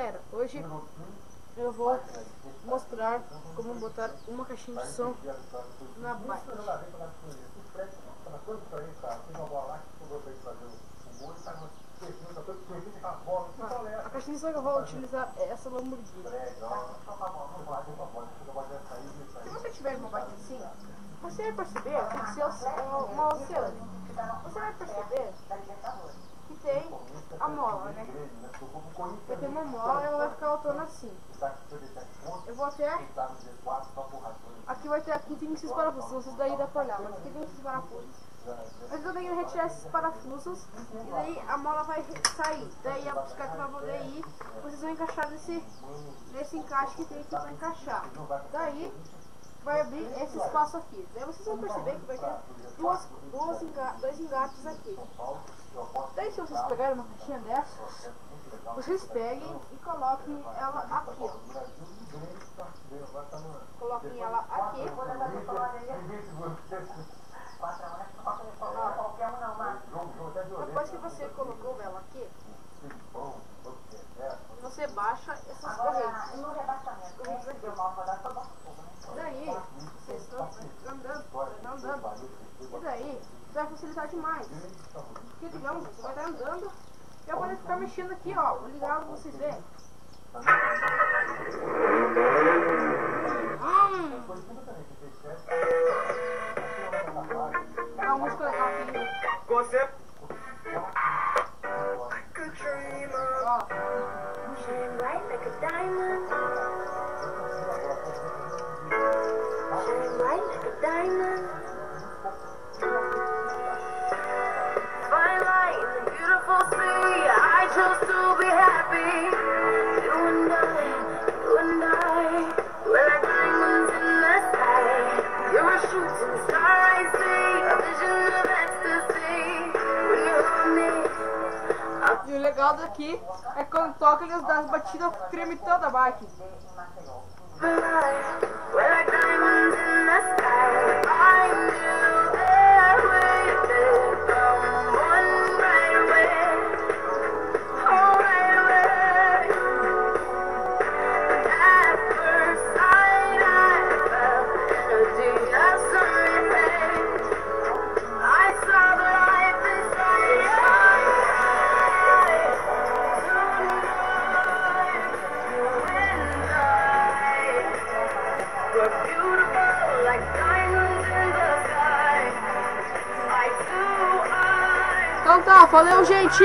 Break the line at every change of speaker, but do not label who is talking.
Galera, hoje eu vou mostrar como botar uma caixinha de som na bike. A caixinha de som que eu vou utilizar é essa Lamborghini. Se você tiver uma bike assim, você vai perceber que tem uma oceânica. Você vai perceber que tem a mola, né? Vai ter uma mola e ela vai ficar altona assim. Eu vou até... Aqui tem esses parafusos, não sei se daí dá pra olhar, mas aqui tem esses parafusos. Mas eu tenho que retirar esses parafusos e daí a mola vai sair. Daí a bicicleta vai poder ir, vocês vão encaixar nesse encaixe que tem aqui pra encaixar. Daí vai abrir esse espaço aqui. Daí vocês vão perceber que vai ter dois engates aqui. Daí se vocês pegarem uma caixinha dessas, vocês peguem e coloquem ela aqui, ó. Coloquem ela aqui. Depois que você colocou ela aqui, você baixa essas correntes. Daí, vocês estão andando. E daí, vai facilitar demais. Porque, digamos, você vai estar andando e eu vou ficar mexendo aqui, ó. Vou ligar pra vocês verem. Dá uma música legal aqui.
Você...
Ó.
Shine bright like a diamond. Shine bright like a diamond. Fine light in the beautiful sea. I chose to be happy. You and I, we're like diamonds in the sky. You're a shooting star I see, a vision of ecstasy. When you hold me.
E o legal daqui é quando toca eles dão as batidas, treme toda a bike.
We're like diamonds in the sky. I knew that we'd become one right away. Oh, right away. At first sight, I felt energy of sun rays. I saw the life inside your eyes. We're beautiful like diamonds in the sky. Eye to eye.
Então tá, valeu, gente!